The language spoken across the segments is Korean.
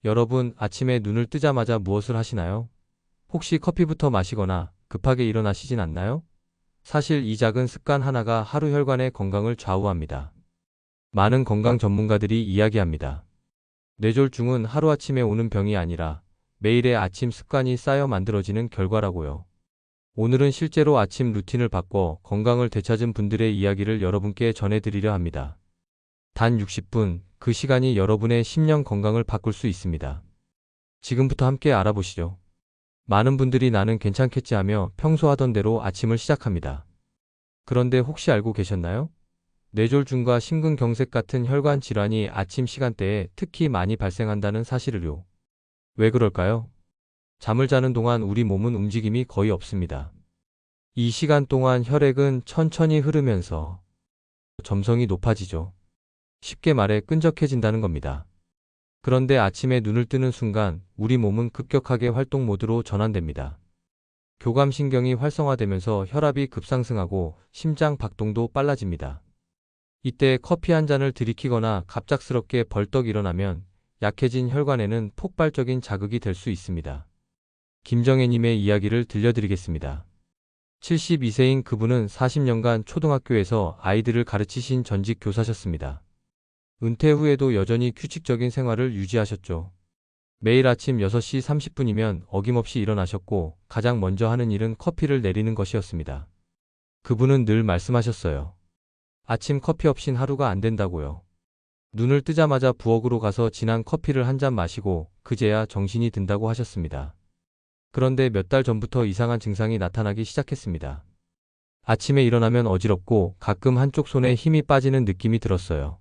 여러분, 아침에 눈을 뜨자마자 무엇을 하시나요? 혹시 커피부터 마시거나 급하게 일어나시진 않나요? 사실 이 작은 습관 하나가 하루 혈관의 건강을 좌우합니다. 많은 건강 전문가들이 이야기합니다. 뇌졸중은 하루아침에 오는 병이 아니라 매일의 아침 습관이 쌓여 만들어지는 결과라고요. 오늘은 실제로 아침 루틴을 바꿔 건강을 되찾은 분들의 이야기를 여러분께 전해드리려 합니다. 단 60분, 그 시간이 여러분의 10년 건강을 바꿀 수 있습니다. 지금부터 함께 알아보시죠. 많은 분들이 나는 괜찮겠지 하며 평소 하던 대로 아침을 시작합니다. 그런데 혹시 알고 계셨나요? 뇌졸중과 심근경색 같은 혈관 질환이 아침 시간대에 특히 많이 발생한다는 사실을요. 왜 그럴까요? 잠을 자는 동안 우리 몸은 움직임이 거의 없습니다. 이 시간 동안 혈액은 천천히 흐르면서 점성이 높아지죠. 쉽게 말해 끈적해진다는 겁니다. 그런데 아침에 눈을 뜨는 순간 우리 몸은 급격하게 활동 모드로 전환됩니다. 교감신경이 활성화되면서 혈압이 급상승하고 심장 박동도 빨라집니다. 이때 커피 한 잔을 들이키거나 갑작스럽게 벌떡 일어나면 약해진 혈관에는 폭발적인 자극이 될 수 있습니다. 김정혜님의 이야기를 들려드리겠습니다. 72세인 그분은 40년간 초등학교에서 아이들을 가르치신 전직 교사셨습니다. 은퇴 후에도 여전히 규칙적인 생활을 유지하셨죠. 매일 아침 6시 30분이면 어김없이 일어나셨고 가장 먼저 하는 일은 커피를 내리는 것이었습니다. 그분은 늘 말씀하셨어요. 아침 커피 없인 하루가 안 된다고요. 눈을 뜨자마자 부엌으로 가서 진한 커피를 한 잔 마시고 그제야 정신이 든다고 하셨습니다. 그런데 몇 달 전부터 이상한 증상이 나타나기 시작했습니다. 아침에 일어나면 어지럽고 가끔 한쪽 손에 힘이 빠지는 느낌이 들었어요.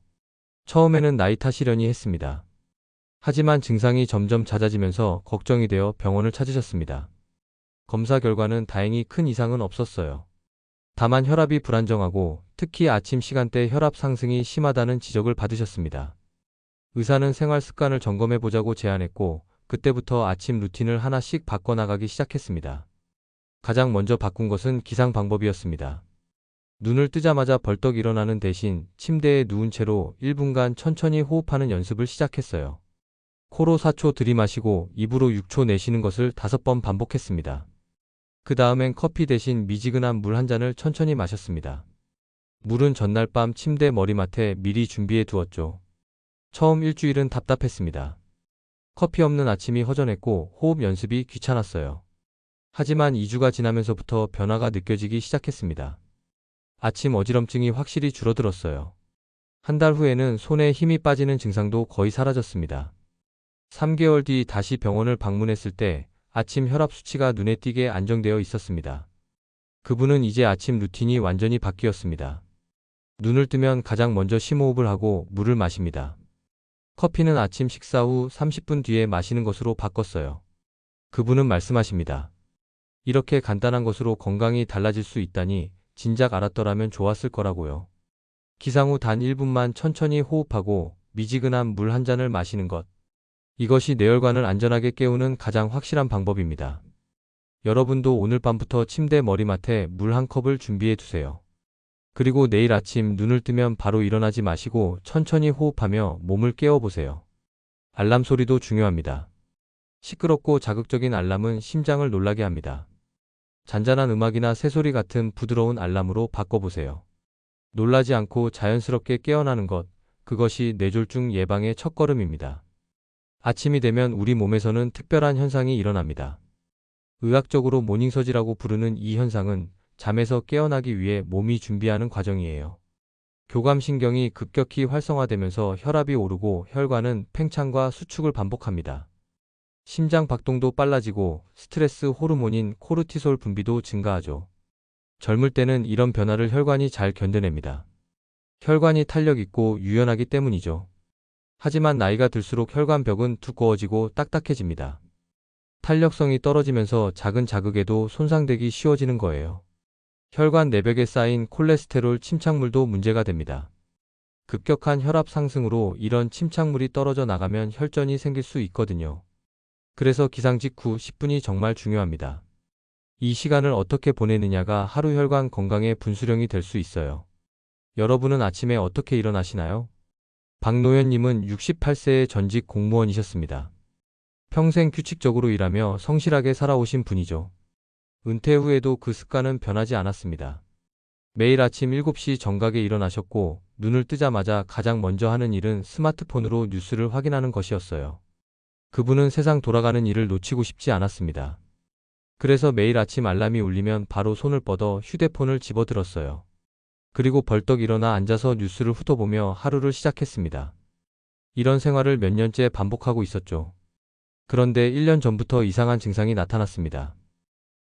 처음에는 나이 탓이려니 했습니다. 하지만 증상이 점점 잦아지면서 걱정이 되어 병원을 찾으셨습니다. 검사 결과는 다행히 큰 이상은 없었어요. 다만 혈압이 불안정하고 특히 아침 시간대 혈압 상승이 심하다는 지적을 받으셨습니다. 의사는 생활 습관을 점검해 보자고 제안했고 그때부터 아침 루틴을 하나씩 바꿔나가기 시작했습니다. 가장 먼저 바꾼 것은 기상 방법이었습니다. 눈을 뜨자마자 벌떡 일어나는 대신 침대에 누운 채로 1분간 천천히 호흡하는 연습을 시작했어요. 코로 4초 들이마시고 입으로 6초 내쉬는 것을 5번 반복했습니다. 그 다음엔 커피 대신 미지근한 물 한 잔을 천천히 마셨습니다. 물은 전날 밤 침대 머리맡에 미리 준비해 두었죠. 처음 일주일은 답답했습니다. 커피 없는 아침이 허전했고 호흡 연습이 귀찮았어요. 하지만 2주가 지나면서부터 변화가 느껴지기 시작했습니다. 아침 어지럼증이 확실히 줄어들었어요. 한 달 후에는 손에 힘이 빠지는 증상도 거의 사라졌습니다. 3개월 뒤 다시 병원을 방문했을 때 아침 혈압 수치가 눈에 띄게 안정되어 있었습니다. 그분은 이제 아침 루틴이 완전히 바뀌었습니다. 눈을 뜨면 가장 먼저 심호흡을 하고 물을 마십니다. 커피는 아침 식사 후 30분 뒤에 마시는 것으로 바꿨어요. 그분은 말씀하십니다. 이렇게 간단한 것으로 건강이 달라질 수 있다니 진작 알았더라면 좋았을 거라고요. 기상 후 단 1분만 천천히 호흡하고 미지근한 물 한 잔을 마시는 것. 이것이 뇌혈관을 안전하게 깨우는 가장 확실한 방법입니다. 여러분도 오늘 밤부터 침대 머리맡에 물 한 컵을 준비해 두세요. 그리고 내일 아침 눈을 뜨면 바로 일어나지 마시고 천천히 호흡하며 몸을 깨워보세요. 알람 소리도 중요합니다. 시끄럽고 자극적인 알람은 심장을 놀라게 합니다. 잔잔한 음악이나 새소리 같은 부드러운 알람으로 바꿔보세요. 놀라지 않고 자연스럽게 깨어나는 것, 그것이 뇌졸중 예방의 첫걸음입니다. 아침이 되면 우리 몸에서는 특별한 현상이 일어납니다. 의학적으로 모닝서지라고 부르는 이 현상은 잠에서 깨어나기 위해 몸이 준비하는 과정이에요. 교감신경이 급격히 활성화되면서 혈압이 오르고 혈관은 팽창과 수축을 반복합니다. 심장 박동도 빨라지고 스트레스 호르몬인 코르티솔 분비도 증가하죠. 젊을 때는 이런 변화를 혈관이 잘 견뎌냅니다. 혈관이 탄력 있고 유연하기 때문이죠. 하지만 나이가 들수록 혈관벽은 두꺼워지고 딱딱해집니다. 탄력성이 떨어지면서 작은 자극에도 손상되기 쉬워지는 거예요. 혈관 내벽에 쌓인 콜레스테롤 침착물도 문제가 됩니다. 급격한 혈압 상승으로 이런 침착물이 떨어져 나가면 혈전이 생길 수 있거든요. 그래서 기상 직후 10분이 정말 중요합니다. 이 시간을 어떻게 보내느냐가 하루 혈관 건강의 분수령이 될 수 있어요. 여러분은 아침에 어떻게 일어나시나요? 박노현님은 68세의 전직 공무원이셨습니다. 평생 규칙적으로 일하며 성실하게 살아오신 분이죠. 은퇴 후에도 그 습관은 변하지 않았습니다. 매일 아침 7시 정각에 일어나셨고 눈을 뜨자마자 가장 먼저 하는 일은 스마트폰으로 뉴스를 확인하는 것이었어요. 그분은 세상 돌아가는 일을 놓치고 싶지 않았습니다. 그래서 매일 아침 알람이 울리면 바로 손을 뻗어 휴대폰을 집어들었어요. 그리고 벌떡 일어나 앉아서 뉴스를 훑어보며 하루를 시작했습니다. 이런 생활을 몇 년째 반복하고 있었죠. 그런데 1년 전부터 이상한 증상이 나타났습니다.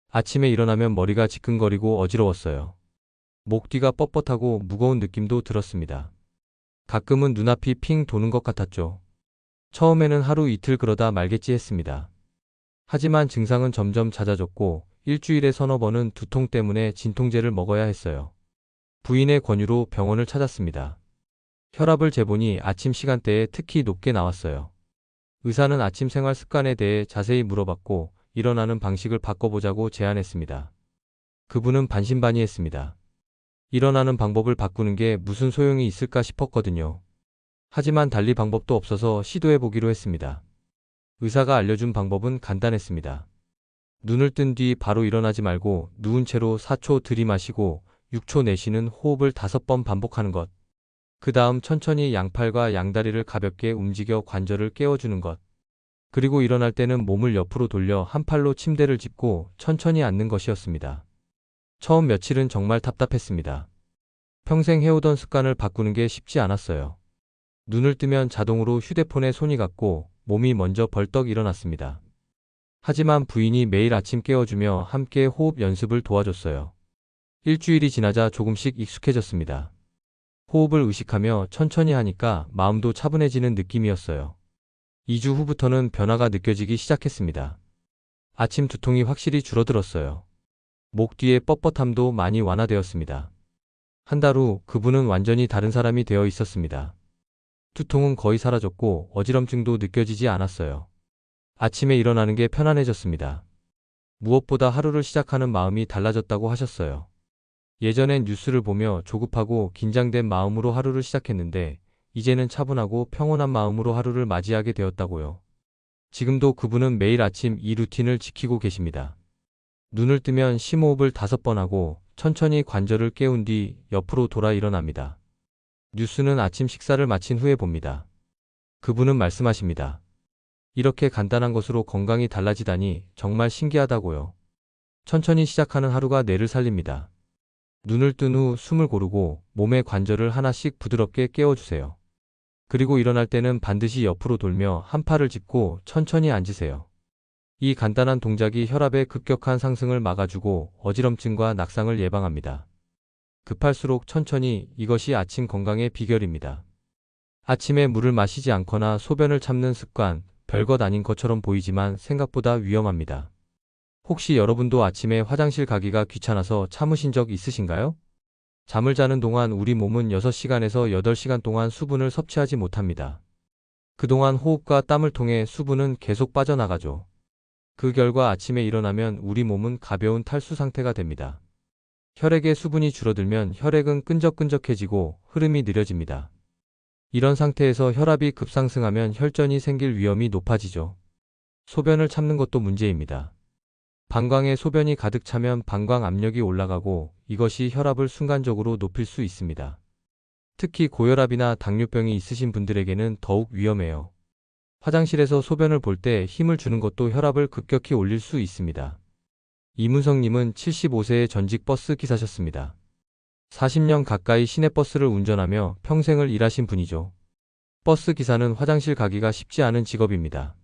아침에 일어나면 머리가 지끈거리고 어지러웠어요. 목 뒤가 뻣뻣하고 무거운 느낌도 들었습니다. 가끔은 눈앞이 핑 도는 것 같았죠. 처음에는 하루 이틀 그러다 말겠지 했습니다. 하지만 증상은 점점 잦아졌고 일주일에 서너 번은 두통 때문에 진통제를 먹어야 했어요. 부인의 권유로 병원을 찾았습니다. 혈압을 재보니 아침 시간대에 특히 높게 나왔어요. 의사는 아침 생활 습관에 대해 자세히 물어봤고 일어나는 방식을 바꿔보자고 제안했습니다. 그분은 반신반의했습니다. 일어나는 방법을 바꾸는 게 무슨 소용이 있을까 싶었거든요. 하지만 달리 방법도 없어서 시도해보기로 했습니다. 의사가 알려준 방법은 간단했습니다. 눈을 뜬 뒤 바로 일어나지 말고 누운 채로 4초 들이마시고 6초 내쉬는 호흡을 5번 반복하는 것. 그 다음 천천히 양팔과 양다리를 가볍게 움직여 관절을 깨워주는 것. 그리고 일어날 때는 몸을 옆으로 돌려 한 팔로 침대를 짚고 천천히 앉는 것이었습니다. 처음 며칠은 정말 답답했습니다. 평생 해오던 습관을 바꾸는 게 쉽지 않았어요. 눈을 뜨면 자동으로 휴대폰에 손이 갔고 몸이 먼저 벌떡 일어났습니다. 하지만 부인이 매일 아침 깨워주며 함께 호흡 연습을 도와줬어요. 일주일이 지나자 조금씩 익숙해졌습니다. 호흡을 의식하며 천천히 하니까 마음도 차분해지는 느낌이었어요. 2주 후부터는 변화가 느껴지기 시작했습니다. 아침 두통이 확실히 줄어들었어요. 목 뒤의 뻣뻣함도 많이 완화되었습니다. 한 달 후 그분은 완전히 다른 사람이 되어 있었습니다. 두통은 거의 사라졌고 어지럼증도 느껴지지 않았어요. 아침에 일어나는 게 편안해졌습니다. 무엇보다 하루를 시작하는 마음이 달라졌다고 하셨어요. 예전엔 뉴스를 보며 조급하고 긴장된 마음으로 하루를 시작했는데 이제는 차분하고 평온한 마음으로 하루를 맞이하게 되었다고요. 지금도 그분은 매일 아침 이 루틴을 지키고 계십니다. 눈을 뜨면 심호흡을 5번 하고 천천히 관절을 깨운 뒤 옆으로 돌아 일어납니다. 뉴스는 아침 식사를 마친 후에 봅니다. 그분은 말씀하십니다. 이렇게 간단한 것으로 건강이 달라지다니 정말 신기하다고요. 천천히 시작하는 하루가 뇌를 살립니다. 눈을 뜬 후 숨을 고르고 몸의 관절을 하나씩 부드럽게 깨워주세요. 그리고 일어날 때는 반드시 옆으로 돌며 한 팔을 짚고 천천히 앉으세요. 이 간단한 동작이 혈압의 급격한 상승을 막아주고 어지럼증과 낙상을 예방합니다. 급할수록 천천히, 이것이 아침 건강의 비결입니다. 아침에 물을 마시지 않거나 소변을 참는 습관, 별것 아닌 것처럼 보이지만 생각보다 위험합니다. 혹시 여러분도 아침에 화장실 가기가 귀찮아서 참으신 적 있으신가요? 잠을 자는 동안 우리 몸은 6시간에서 8시간 동안 수분을 섭취하지 못합니다. 그동안 호흡과 땀을 통해 수분은 계속 빠져나가죠. 그 결과 아침에 일어나면 우리 몸은 가벼운 탈수 상태가 됩니다. 혈액의 수분이 줄어들면 혈액은 끈적끈적해지고 흐름이 느려집니다. 이런 상태에서 혈압이 급상승하면 혈전이 생길 위험이 높아지죠. 소변을 참는 것도 문제입니다. 방광에 소변이 가득 차면 방광 압력이 올라가고 이것이 혈압을 순간적으로 높일 수 있습니다. 특히 고혈압이나 당뇨병이 있으신 분들에게는 더욱 위험해요. 화장실에서 소변을 볼 때 힘을 주는 것도 혈압을 급격히 올릴 수 있습니다. 이문성님은 75세의 전직 버스 기사셨습니다. 40년 가까이 시내버스를 운전하며 평생을 일하신 분이죠. 버스 기사는 화장실 가기가 쉽지 않은 직업입니다.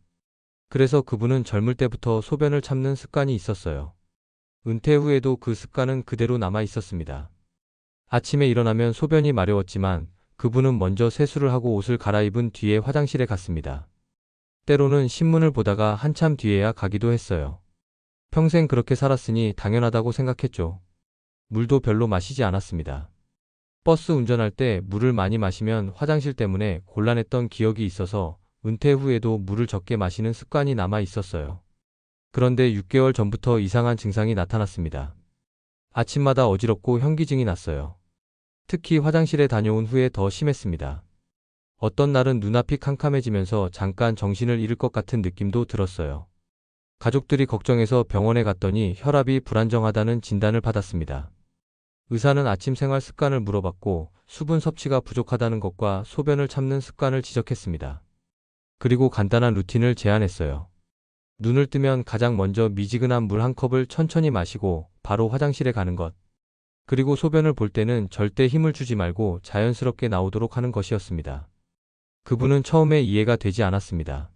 그래서 그분은 젊을 때부터 소변을 참는 습관이 있었어요. 은퇴 후에도 그 습관은 그대로 남아 있었습니다. 아침에 일어나면 소변이 마려웠지만 그분은 먼저 세수를 하고 옷을 갈아입은 뒤에 화장실에 갔습니다. 때로는 신문을 보다가 한참 뒤에야 가기도 했어요. 평생 그렇게 살았으니 당연하다고 생각했죠. 물도 별로 마시지 않았습니다. 버스 운전할 때 물을 많이 마시면 화장실 때문에 곤란했던 기억이 있어서 은퇴 후에도 물을 적게 마시는 습관이 남아 있었어요. 그런데 6개월 전부터 이상한 증상이 나타났습니다. 아침마다 어지럽고 현기증이 났어요. 특히 화장실에 다녀온 후에 더 심했습니다. 어떤 날은 눈앞이 캄캄해지면서 잠깐 정신을 잃을 것 같은 느낌도 들었어요. 가족들이 걱정해서 병원에 갔더니 혈압이 불안정하다는 진단을 받았습니다. 의사는 아침 생활 습관을 물어봤고 수분 섭취가 부족하다는 것과 소변을 참는 습관을 지적했습니다. 그리고 간단한 루틴을 제안했어요. 눈을 뜨면 가장 먼저 미지근한 물 한 컵을 천천히 마시고 바로 화장실에 가는 것. 그리고 소변을 볼 때는 절대 힘을 주지 말고 자연스럽게 나오도록 하는 것이었습니다. 그분은 처음에 이해가 되지 않았습니다.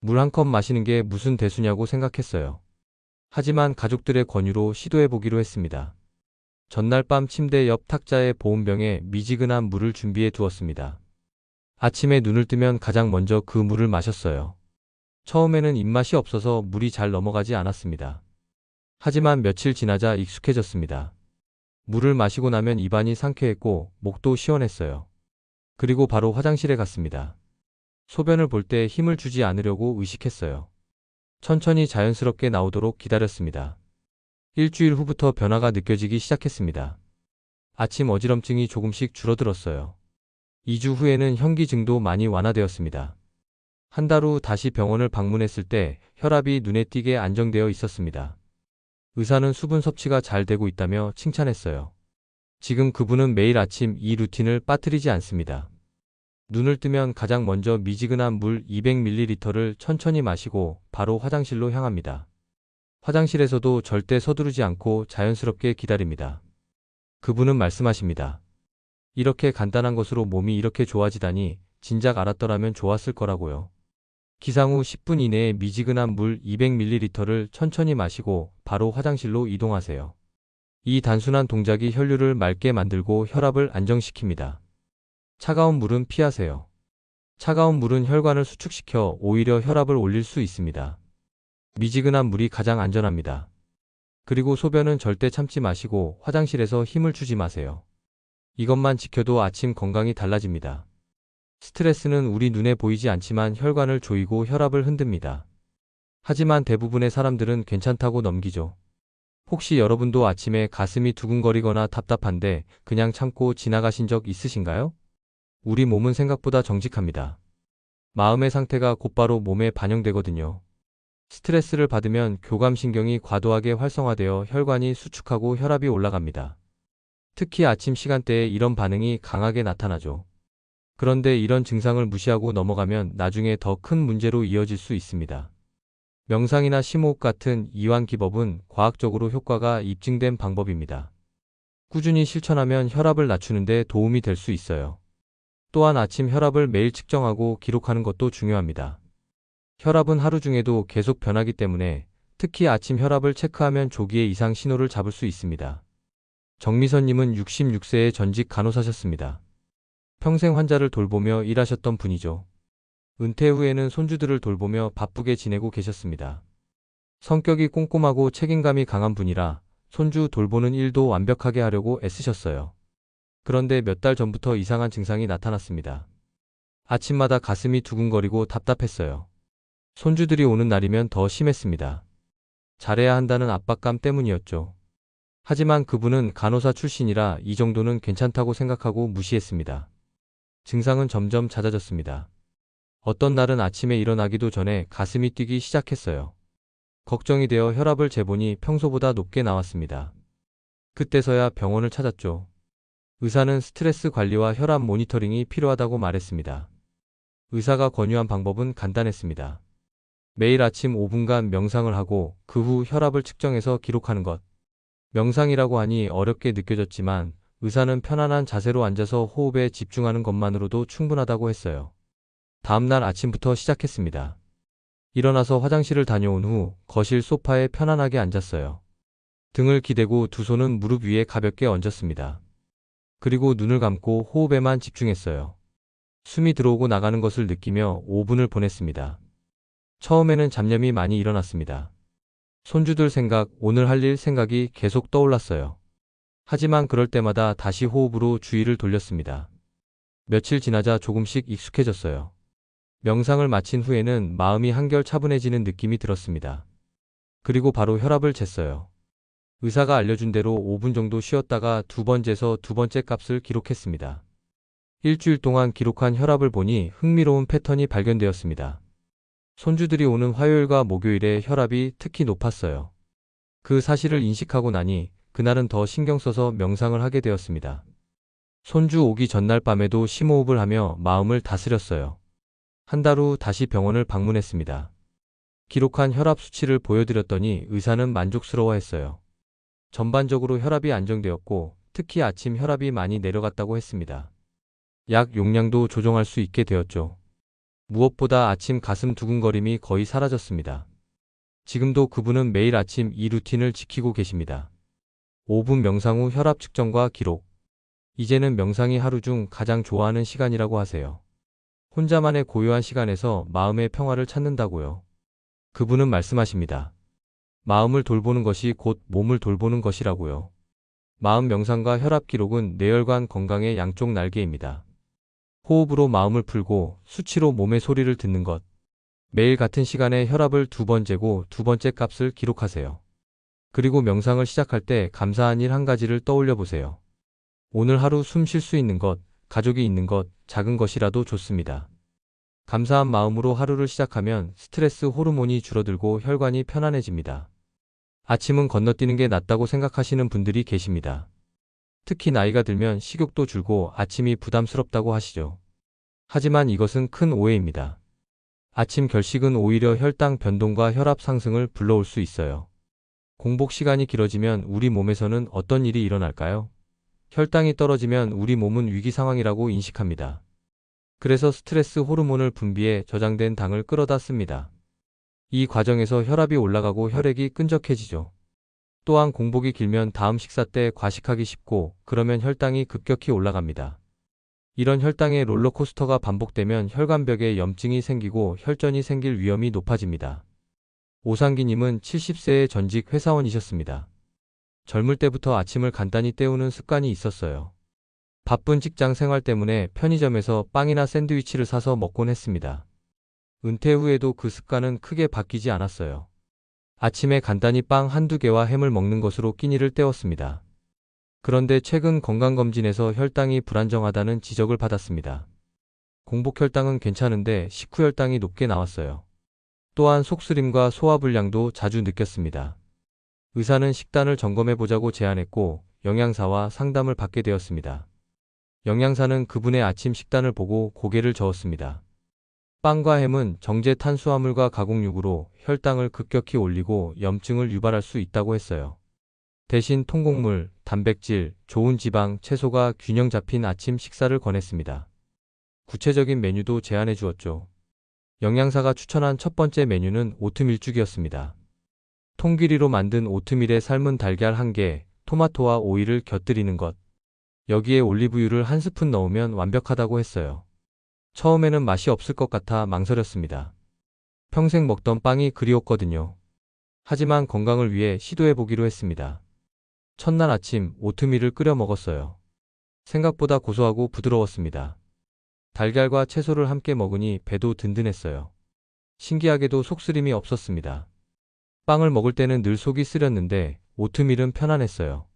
물 한 컵 마시는 게 무슨 대수냐고 생각했어요. 하지만 가족들의 권유로 시도해 보기로 했습니다. 전날 밤 침대 옆 탁자에 보온병에 미지근한 물을 준비해 두었습니다. 아침에 눈을 뜨면 가장 먼저 그 물을 마셨어요. 처음에는 입맛이 없어서 물이 잘 넘어가지 않았습니다. 하지만 며칠 지나자 익숙해졌습니다. 물을 마시고 나면 입안이 상쾌했고 목도 시원했어요. 그리고 바로 화장실에 갔습니다. 소변을 볼 때 힘을 주지 않으려고 의식했어요. 천천히 자연스럽게 나오도록 기다렸습니다. 일주일 후부터 변화가 느껴지기 시작했습니다. 아침 어지럼증이 조금씩 줄어들었어요. 2주 후에는 현기증도 많이 완화되었습니다. 한 달 후 다시 병원을 방문했을 때 혈압이 눈에 띄게 안정되어 있었습니다. 의사는 수분 섭취가 잘 되고 있다며 칭찬했어요. 지금 그분은 매일 아침 이 루틴을 빠뜨리지 않습니다. 눈을 뜨면 가장 먼저 미지근한 물 200ml를 천천히 마시고 바로 화장실로 향합니다. 화장실에서도 절대 서두르지 않고 자연스럽게 기다립니다. 그분은 말씀하십니다. 이렇게 간단한 것으로 몸이 이렇게 좋아지다니 진작 알았더라면 좋았을 거라고요. 기상 후 10분 이내에 미지근한 물 200ml를 천천히 마시고 바로 화장실로 이동하세요. 이 단순한 동작이 혈류를 맑게 만들고 혈압을 안정시킵니다. 차가운 물은 피하세요. 차가운 물은 혈관을 수축시켜 오히려 혈압을 올릴 수 있습니다. 미지근한 물이 가장 안전합니다. 그리고 소변은 절대 참지 마시고 화장실에서 힘을 주지 마세요. 이것만 지켜도 아침 건강이 달라집니다. 스트레스는 우리 눈에 보이지 않지만 혈관을 조이고 혈압을 흔듭니다. 하지만 대부분의 사람들은 괜찮다고 넘기죠. 혹시 여러분도 아침에 가슴이 두근거리거나 답답한데 그냥 참고 지나가신 적 있으신가요? 우리 몸은 생각보다 정직합니다. 마음의 상태가 곧바로 몸에 반영되거든요. 스트레스를 받으면 교감신경이 과도하게 활성화되어 혈관이 수축하고 혈압이 올라갑니다. 특히 아침 시간대에 이런 반응이 강하게 나타나죠. 그런데 이런 증상을 무시하고 넘어가면 나중에 더 큰 문제로 이어질 수 있습니다. 명상이나 심호흡 같은 이완 기법은 과학적으로 효과가 입증된 방법입니다. 꾸준히 실천하면 혈압을 낮추는 데 도움이 될 수 있어요. 또한 아침 혈압을 매일 측정하고 기록하는 것도 중요합니다. 혈압은 하루 중에도 계속 변하기 때문에 특히 아침 혈압을 체크하면 조기에 이상 신호를 잡을 수 있습니다. 정미선님은 66세의 전직 간호사셨습니다. 평생 환자를 돌보며 일하셨던 분이죠. 은퇴 후에는 손주들을 돌보며 바쁘게 지내고 계셨습니다. 성격이 꼼꼼하고 책임감이 강한 분이라 손주 돌보는 일도 완벽하게 하려고 애쓰셨어요. 그런데 몇 달 전부터 이상한 증상이 나타났습니다. 아침마다 가슴이 두근거리고 답답했어요. 손주들이 오는 날이면 더 심했습니다. 잘해야 한다는 압박감 때문이었죠. 하지만 그분은 간호사 출신이라 이 정도는 괜찮다고 생각하고 무시했습니다. 증상은 점점 잦아졌습니다. 어떤 날은 아침에 일어나기도 전에 가슴이 뛰기 시작했어요. 걱정이 되어 혈압을 재보니 평소보다 높게 나왔습니다. 그때서야 병원을 찾았죠. 의사는 스트레스 관리와 혈압 모니터링이 필요하다고 말했습니다. 의사가 권유한 방법은 간단했습니다. 매일 아침 5분간 명상을 하고 그 후 혈압을 측정해서 기록하는 것. 명상이라고 하니 어렵게 느껴졌지만 의사는 편안한 자세로 앉아서 호흡에 집중하는 것만으로도 충분하다고 했어요. 다음날 아침부터 시작했습니다. 일어나서 화장실을 다녀온 후 거실 소파에 편안하게 앉았어요. 등을 기대고 두 손은 무릎 위에 가볍게 얹었습니다. 그리고 눈을 감고 호흡에만 집중했어요. 숨이 들어오고 나가는 것을 느끼며 5분을 보냈습니다. 처음에는 잡념이 많이 일어났습니다. 손주들 생각, 오늘 할 일 생각이 계속 떠올랐어요. 하지만 그럴 때마다 다시 호흡으로 주의를 돌렸습니다. 며칠 지나자 조금씩 익숙해졌어요. 명상을 마친 후에는 마음이 한결 차분해지는 느낌이 들었습니다. 그리고 바로 혈압을 쟀어요. 의사가 알려준 대로 5분 정도 쉬었다가 두 번 재서 두 번째 값을 기록했습니다. 일주일 동안 기록한 혈압을 보니 흥미로운 패턴이 발견되었습니다. 손주들이 오는 화요일과 목요일에 혈압이 특히 높았어요. 그 사실을 인식하고 나니 그날은 더 신경 써서 명상을 하게 되었습니다. 손주 오기 전날 밤에도 심호흡을 하며 마음을 다스렸어요. 한 달 후 다시 병원을 방문했습니다. 기록한 혈압 수치를 보여드렸더니 의사는 만족스러워했어요. 전반적으로 혈압이 안정되었고 특히 아침 혈압이 많이 내려갔다고 했습니다. 약 용량도 조정할 수 있게 되었죠. 무엇보다 아침 가슴 두근거림이 거의 사라졌습니다. 지금도 그분은 매일 아침 이 루틴을 지키고 계십니다. 5분 명상 후 혈압 측정과 기록. 이제는 명상이 하루 중 가장 좋아하는 시간이라고 하세요. 혼자만의 고요한 시간에서 마음의 평화를 찾는다고요. 그분은 말씀하십니다. 마음을 돌보는 것이 곧 몸을 돌보는 것이라고요. 마음 명상과 혈압 기록은 뇌혈관 건강의 양쪽 날개입니다. 호흡으로 마음을 풀고 수치로 몸의 소리를 듣는 것. 매일 같은 시간에 혈압을 2번 재고 두 번째 값을 기록하세요. 그리고 명상을 시작할 때 감사한 일 한 가지를 떠올려 보세요. 오늘 하루 숨 쉴 수 있는 것, 가족이 있는 것, 작은 것이라도 좋습니다. 감사한 마음으로 하루를 시작하면 스트레스 호르몬이 줄어들고 혈관이 편안해집니다. 아침은 건너뛰는 게 낫다고 생각하시는 분들이 계십니다. 특히 나이가 들면 식욕도 줄고 아침이 부담스럽다고 하시죠. 하지만 이것은 큰 오해입니다. 아침 결식은 오히려 혈당 변동과 혈압 상승을 불러올 수 있어요. 공복 시간이 길어지면 우리 몸에서는 어떤 일이 일어날까요? 혈당이 떨어지면 우리 몸은 위기 상황이라고 인식합니다. 그래서 스트레스 호르몬을 분비해 저장된 당을 끌어다 씁니다. 이 과정에서 혈압이 올라가고 혈액이 끈적해지죠. 또한 공복이 길면 다음 식사 때 과식하기 쉽고 그러면 혈당이 급격히 올라갑니다. 이런 혈당의 롤러코스터가 반복되면 혈관벽에 염증이 생기고 혈전이 생길 위험이 높아집니다. 오상기님은 70세의 전직 회사원이셨습니다. 젊을 때부터 아침을 간단히 때우는 습관이 있었어요. 바쁜 직장 생활 때문에 편의점에서 빵이나 샌드위치를 사서 먹곤 했습니다. 은퇴 후에도 그 습관은 크게 바뀌지 않았어요. 아침에 간단히 빵 한두 개와 햄을 먹는 것으로 끼니를 때웠습니다. 그런데 최근 건강검진에서 혈당이 불안정하다는 지적을 받았습니다. 공복 혈당은 괜찮은데 식후 혈당이 높게 나왔어요. 또한 속쓰림과 소화불량도 자주 느꼈습니다. 의사는 식단을 점검해보자고 제안했고 영양사와 상담을 받게 되었습니다. 영양사는 그분의 아침 식단을 보고 고개를 저었습니다. 빵과 햄은 정제 탄수화물과 가공육으로 혈당을 급격히 올리고 염증을 유발할 수 있다고 했어요. 대신 통곡물, 단백질, 좋은 지방, 채소가 균형 잡힌 아침 식사를 권했습니다. 구체적인 메뉴도 제안해 주었죠. 영양사가 추천한 첫 번째 메뉴는 오트밀죽이었습니다. 통기리로 만든 오트밀에 삶은 달걀 1개, 토마토와 오이를 곁들이는 것. 여기에 올리브유를 1스푼 넣으면 완벽하다고 했어요. 처음에는 맛이 없을 것 같아 망설였습니다. 평생 먹던 빵이 그리웠거든요. 하지만 건강을 위해 시도해보기로 했습니다. 첫날 아침 오트밀을 끓여 먹었어요. 생각보다 고소하고 부드러웠습니다. 달걀과 채소를 함께 먹으니 배도 든든했어요. 신기하게도 속쓰림이 없었습니다. 빵을 먹을 때는 늘 속이 쓰렸는데 오트밀은 편안했어요.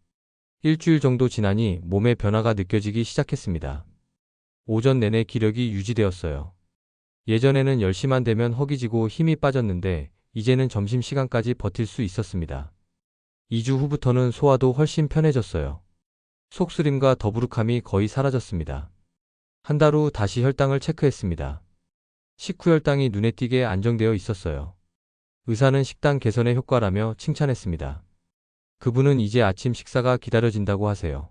일주일 정도 지나니 몸의 변화가 느껴지기 시작했습니다. 오전 내내 기력이 유지되었어요. 예전에는 10시만 되면 허기지고 힘이 빠졌는데 이제는 점심시간까지 버틸 수 있었습니다. 2주 후부터는 소화도 훨씬 편해졌어요. 속쓰림과 더부룩함이 거의 사라졌습니다. 한 달 후 다시 혈당을 체크했습니다. 식후 혈당이 눈에 띄게 안정되어 있었어요. 의사는 식단 개선의 효과라며 칭찬했습니다. 그분은 이제 아침 식사가 기다려진다고 하세요.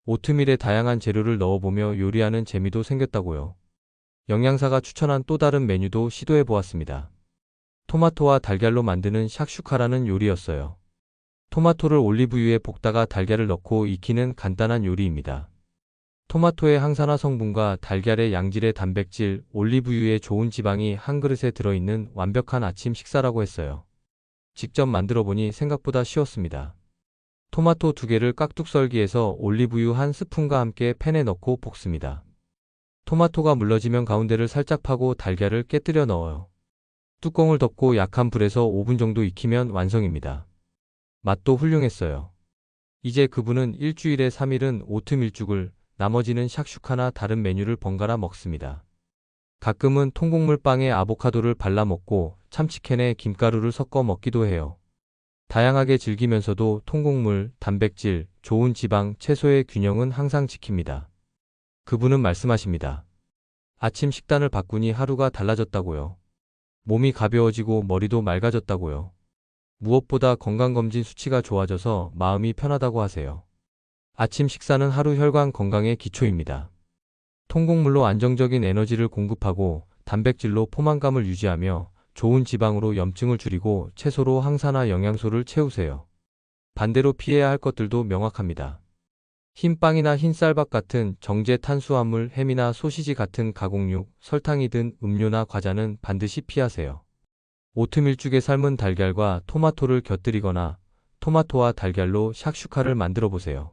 오트밀에 다양한 재료를 넣어보며 요리하는 재미도 생겼다고요. 영양사가 추천한 또 다른 메뉴도 시도해 보았습니다. 토마토와 달걀로 만드는 샥슈카라는 요리였어요. 토마토를 올리브유에 볶다가 달걀을 넣고 익히는 간단한 요리입니다. 토마토의 항산화 성분과 달걀의 양질의 단백질, 올리브유의 좋은 지방이 한 그릇에 들어있는 완벽한 아침 식사라고 했어요. 직접 만들어 보니 생각보다 쉬웠습니다. 토마토 2개를 깍둑 썰기해서 올리브유 1스푼과 함께 팬에 넣고 볶습니다. 토마토가 물러지면 가운데를 살짝 파고 달걀을 깨뜨려 넣어요. 뚜껑을 덮고 약한 불에서 5분 정도 익히면 완성입니다. 맛도 훌륭했어요. 이제 그분은 일주일에 3일은 오트밀죽을, 나머지는 샥슈카나 다른 메뉴를 번갈아 먹습니다. 가끔은 통곡물 빵에 아보카도를 발라 먹고 참치캔에 김가루를 섞어 먹기도 해요. 다양하게 즐기면서도 통곡물, 단백질, 좋은 지방, 채소의 균형은 항상 지킵니다. 그분은 말씀하십니다. 아침 식단을 바꾸니 하루가 달라졌다고요. 몸이 가벼워지고 머리도 맑아졌다고요. 무엇보다 건강검진 수치가 좋아져서 마음이 편하다고 하세요. 아침 식사는 하루 혈관 건강의 기초입니다. 통곡물로 안정적인 에너지를 공급하고 단백질로 포만감을 유지하며 좋은 지방으로 염증을 줄이고 채소로 항산화 영양소를 채우세요. 반대로 피해야 할 것들도 명확합니다. 흰 빵이나 흰 쌀밥 같은 정제 탄수화물, 햄이나 소시지 같은 가공육, 설탕이 든 음료나 과자는 반드시 피하세요. 오트밀죽에 삶은 달걀과 토마토를 곁들이거나 토마토와 달걀로 샥슈카를 만들어 보세요.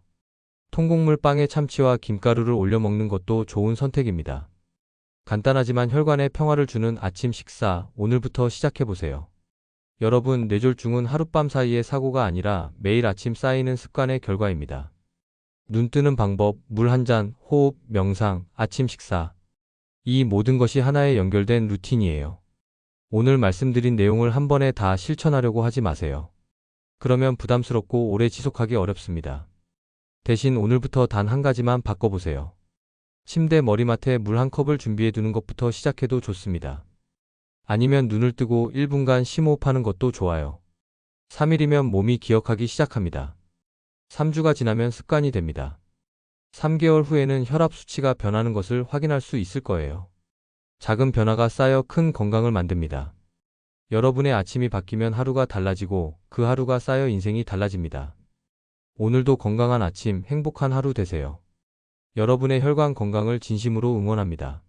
통곡물 빵에 참치와 김가루를 올려 먹는 것도 좋은 선택입니다. 간단하지만 혈관에 평화를 주는 아침 식사, 오늘부터 시작해 보세요. 여러분, 뇌졸중은 하룻밤 사이의 사고가 아니라 매일 아침 쌓이는 습관의 결과입니다. 눈 뜨는 방법, 물 한 잔, 호흡, 명상, 아침 식사. 이 모든 것이 하나의 연결된 루틴이에요. 오늘 말씀드린 내용을 한 번에 다 실천하려고 하지 마세요. 그러면 부담스럽고 오래 지속하기 어렵습니다. 대신 오늘부터 단 한 가지만 바꿔보세요. 침대 머리맡에 물 한 컵을 준비해 두는 것부터 시작해도 좋습니다. 아니면 눈을 뜨고 1분간 심호흡하는 것도 좋아요. 3일이면 몸이 기억하기 시작합니다. 3주가 지나면 습관이 됩니다. 3개월 후에는 혈압 수치가 변하는 것을 확인할 수 있을 거예요. 작은 변화가 쌓여 큰 건강을 만듭니다. 여러분의 아침이 바뀌면 하루가 달라지고 그 하루가 쌓여 인생이 달라집니다. 오늘도 건강한 아침, 행복한 하루 되세요. 여러분의 혈관 건강을 진심으로 응원합니다.